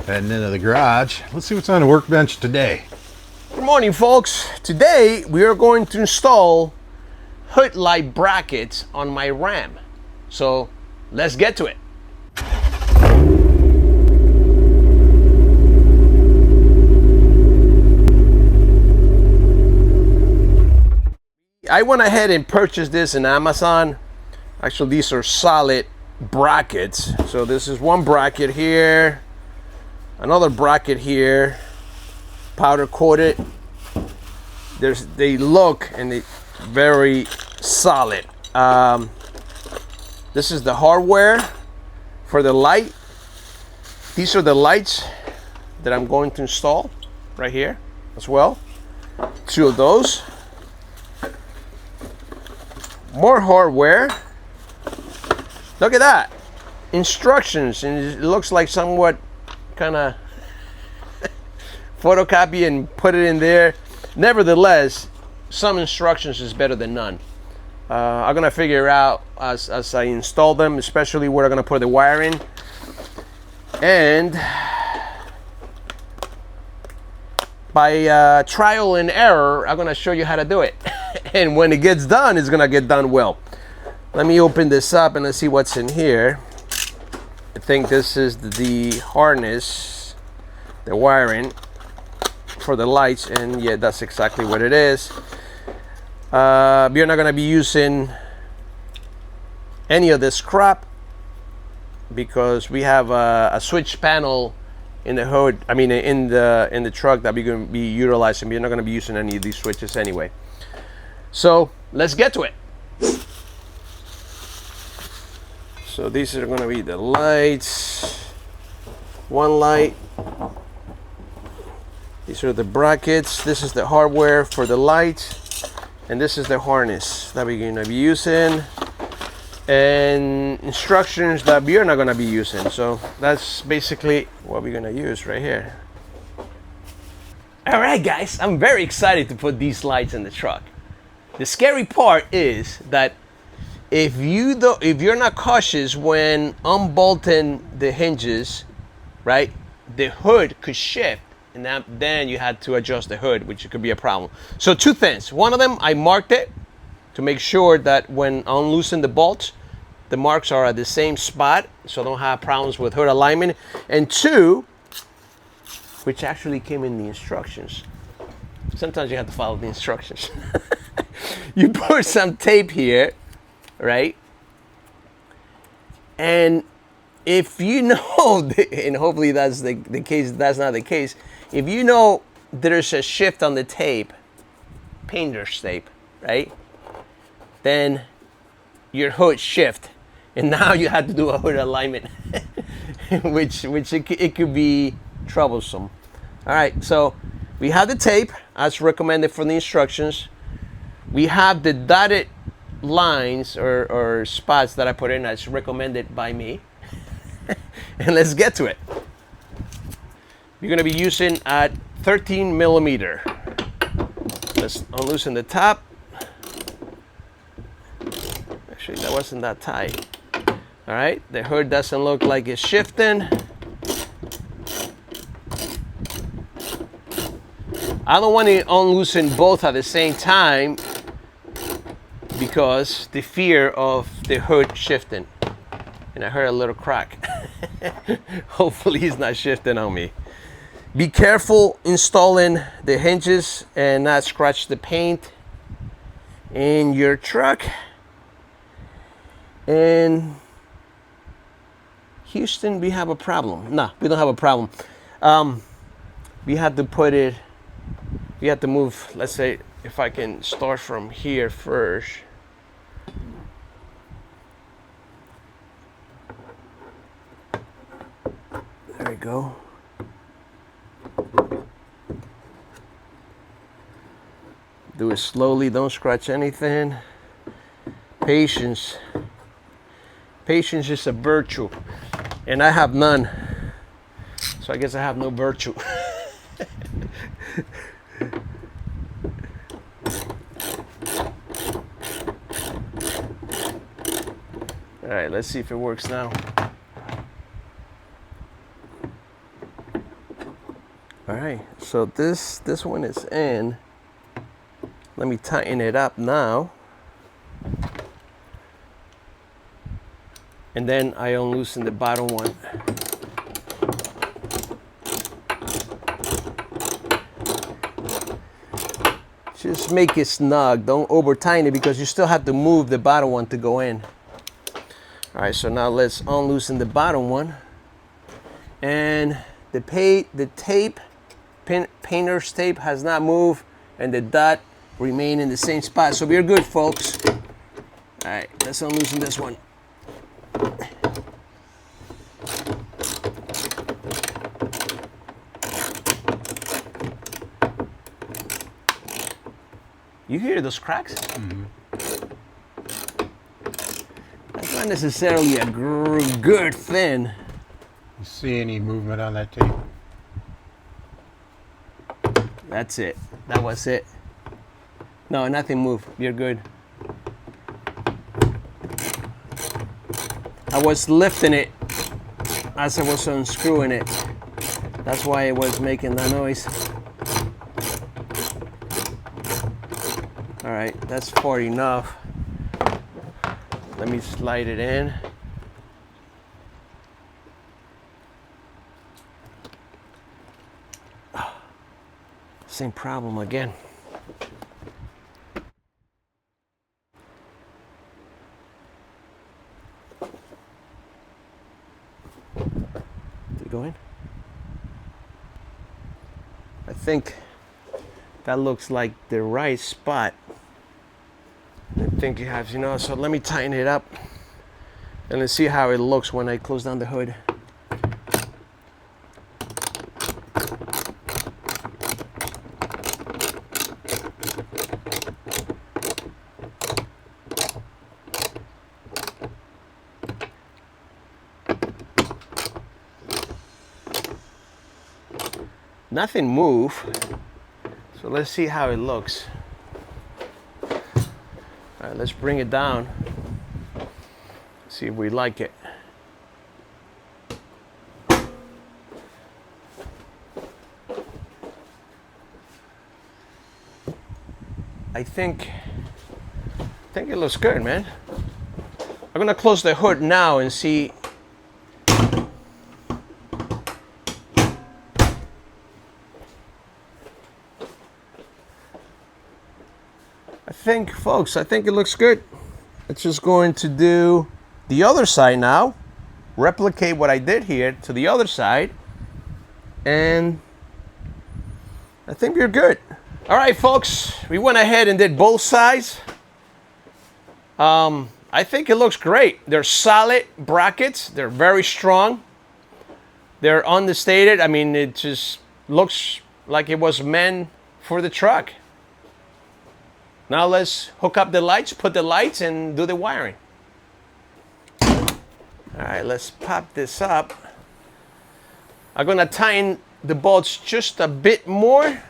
Heading into the garage. Let's see what's on the workbench today. Good morning, folks. Today we are going to install hood light brackets on my Ram. So let's get to it. I went ahead and purchased this in Amazon. Actually, these are solid brackets. So this is one bracket here, another bracket here, powder coated. They look and they very solid. This is the hardware for the light. These are the lights that I'm going to install right here as well. Two of those. More hardware. Look at that. Instructions, and it looks like somewhat kind of photocopy and put it in there. Nevertheless, some instructions is better than none. I'm gonna figure out as I install them, especially where I'm gonna put the wire in. And by trial and error, I'm gonna show you how to do it. And when it gets done, it's gonna get done well. Let me open this up and let's see what's in here. I think this is the harness, the wiring for the lights, and yeah, that's exactly what it is. We're not gonna be using any of this crap because we have a switch panel in the hood. I mean, in the truck that we're gonna be utilizing. We're not gonna be using any of these switches anyway. So let's get to it. So these are gonna be the lights. One light. These are the brackets. This is the hardware for the light. And this is the harness that we're gonna be using. And instructions that we're not gonna be using. So that's basically what we're gonna use right here. All right, guys, I'm very excited to put these lights in the truck. The scary part is that if you're not cautious when unbolting the hinges, right, the hood could shift, and then you had to adjust the hood, which could be a problem. So two things. One of them, I marked it to make sure that when unloosen the bolts, the marks are at the same spot, so I don't have problems with hood alignment. And two, which actually came in the instructions. Sometimes you have to follow the instructions. You put some tape here, right? And if you know, and hopefully that's the case, that's not the case. If you know there's a shift on the tape, painter's tape, right? Then your hood shift, and now you have to do a hood alignment, which it could be troublesome. All right, so we have the tape as recommended for the instructions. We have the dotted lines or spots that I put in as recommended by me. And let's get to it. We're gonna be using at 13 millimeter. Let's unloosen the top. Actually, that wasn't that tight. All right, the hood doesn't look like it's shifting. I don't want to unloosen both at the same time because the fear of the hood shifting. And I heard a little crack. Hopefully it's not shifting on me. Be careful installing the hinges and not scratch the paint in your truck. In Houston, we have a problem. No, we don't have a problem. We had to put it, we had to move, let's say, if I can start from here first. There we go. Do it slowly, don't scratch anything. Patience. Patience is a virtue, and I have none. So I guess I have no virtue. All right, let's see if it works now. All right, so this one is in. Let me tighten it up now. And then I unloosen the bottom one. Just make it snug. Don't over tighten it because you still have to move the bottom one to go in. All right, so now let's unloosen the bottom one. And the painter's tape has not moved, and the dot remain in the same spot. So we're good, folks. All right, let's unloosen this one. You hear those cracks? Mm-hmm. That's not necessarily a good thing. You see any movement on that tape? That's it. That was it. No, nothing moved. You're good. I was lifting it as I was unscrewing it. That's why it was making that noise. All right, that's far enough. Let me slide it in. Same problem again. Did it go in? I think that looks like the right spot. I think you have, so let me tighten it up and let's see how it looks when I close down the hood. Nothing moved, so let's see how it looks. All right, let's bring it down, see if we like it. I think it looks good, man. I'm gonna close the hood now and see. Folks, I think it looks good. It's just going to do the other side now, replicate what I did here to the other side, and I think we're good. All right, folks, we went ahead and did both sides. I think it looks great. They're solid brackets. They're very strong. They're understated. I mean, it just looks like it was meant for the truck. Now let's hook up the lights, put the lights, and do the wiring. All right, let's pop this up. I'm gonna tighten the bolts just a bit more,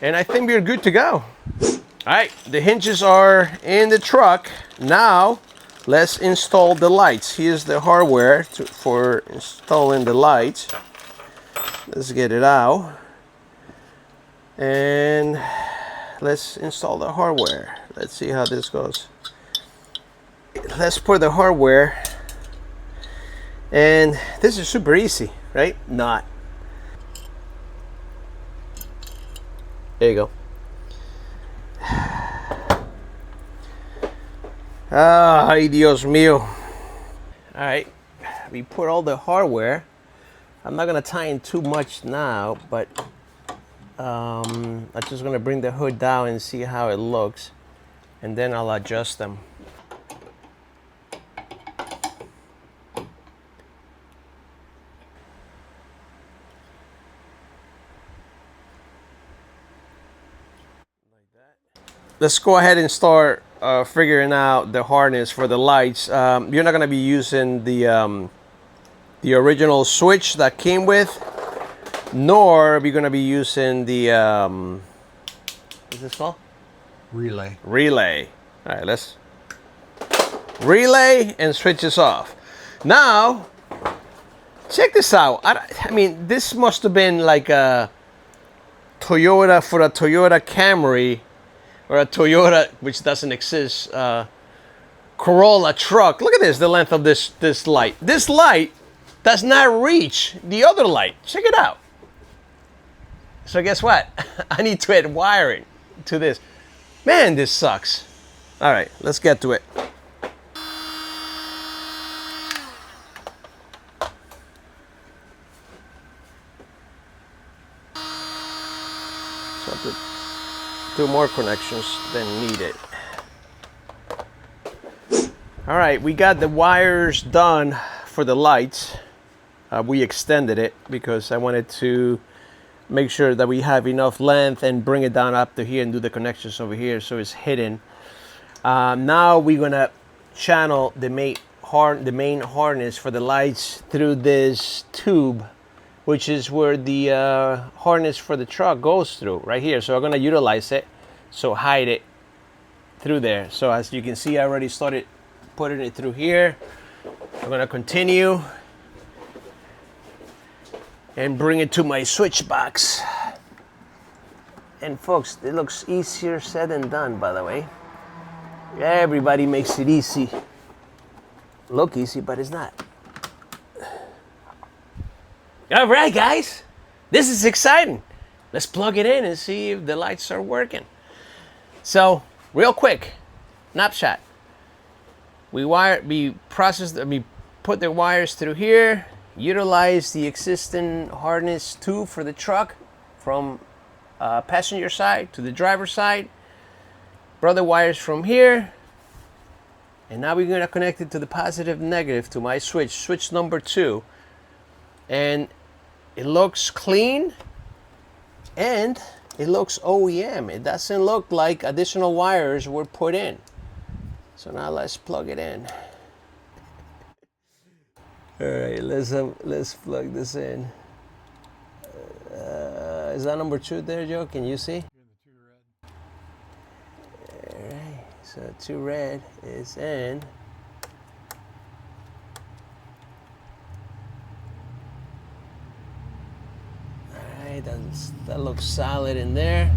and I think we're good to go. All right, the hinges are in the truck. Now let's install the lights. Here's the hardware for installing the lights. Let's get it out. And let's install the hardware. Let's see how this goes. Let's put the hardware, and this is super easy, right? Not. There you go. Ay, Dios mío. All right, we put all the hardware. I'm not gonna tighten too much now, but I'm just gonna bring the hood down and see how it looks, and then I'll adjust them. Let's go ahead and start figuring out the harness for the lights. You're not gonna be using the original switch that came with, nor are we going to be using the, what's this called? Relay. Relay. All right, let's relay and switch this off. Now, check this out. I mean, this must have been like a Toyota for a Toyota Camry or a Toyota, which doesn't exist, Corolla truck. Look at this, the length of this light. This light does not reach the other light. Check it out. So guess what? I need to add wiring to this. Man, this sucks. All right, let's get to it. So I have to do more connections than needed. All right, we got the wires done for the lights. We extended it because I wanted to make sure that we have enough length and bring it down up to here and do the connections over here so it's hidden. Now we're gonna channel the main harness for the lights through this tube, which is where the harness for the truck goes through, right here. So I'm gonna utilize it, so hide it through there. So as you can see, I already started putting it through here. I'm gonna continue and bring it to my switch box. And folks, it looks easier said than done, by the way. Everybody makes it easy. Look easy, but it's not. All right, guys, this is exciting. Let's plug it in and see if the lights are working. So, real quick, snapshot. We put the wires through here, utilize the existing harness tube for the truck from passenger side to the driver side, brought the wires from here, and now we're gonna connect it to the positive negative to my switch number 2, and it looks clean and it looks OEM. It doesn't look like additional wires were put in. So now let's plug it in. All right, let's plug this in. Is that number 2 there, Joe? Can you see? All right, so 2 red is in. All right, that looks solid in there.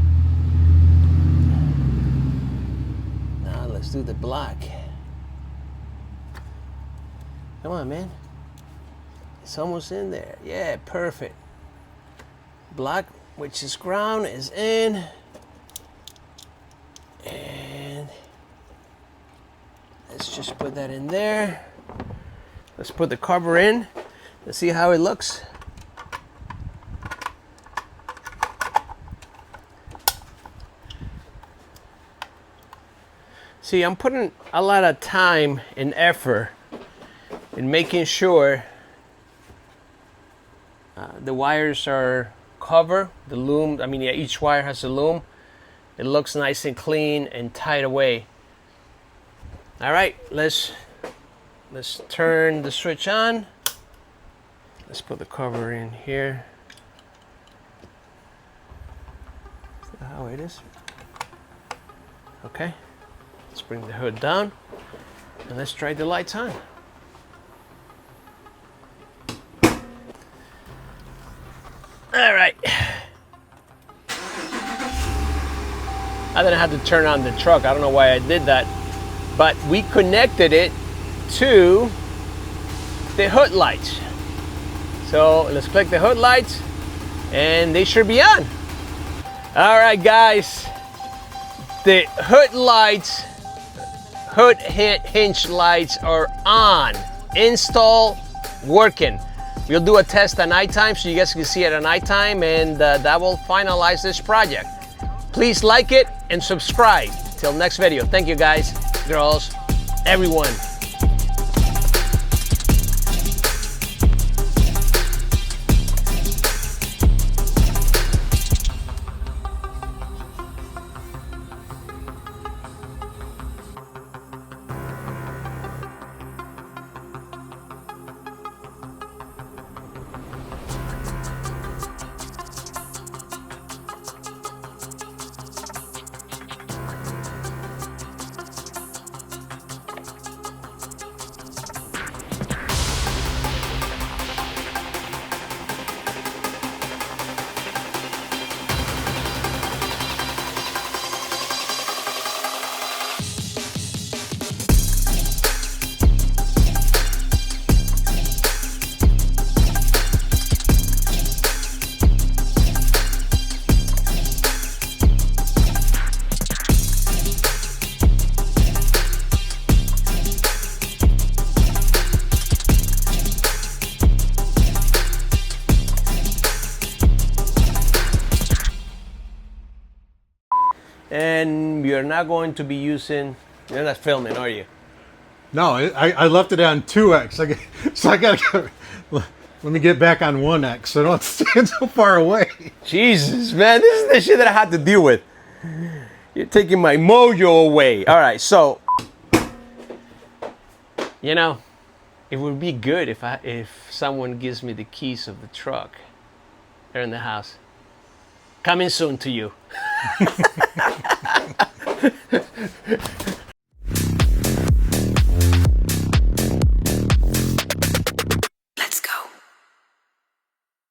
Now let's do the black. Come on, man. It's almost in there. Yeah, perfect. Black, which is ground, is in. And let's just put that in there. Let's put the cover in. Let's see how it looks. See, I'm putting a lot of time and effort in making sure the wires are covered. The loom, I mean, yeah, each wire has a loom. It looks nice and clean and tied away. All right, let's turn the switch on. Let's put the cover in here. Is that how it is? Okay. Let's bring the hood down and let's try the lights on. All right. I didn't have to turn on the truck. I don't know why I did that, but we connected it to the hood lights. So let's click the hood lights and they should be on. All right, guys, the hood lights, hood hinge lights are on, install, working. We'll do a test at nighttime so you guys can see it at nighttime, and that will finalize this project. Please like it and subscribe. Till next video. Thank you, guys, girls, everyone. And you're not going to be using, you're not filming, are you? No, I left it on 2x. So I got to let me get back on 1x so I don't stand so far away. Jesus, man, this is the shit that I had to deal with. You're taking my mojo away. All right, so, you know, it would be good if someone gives me the keys of the truck. They're in the house. Coming soon to you.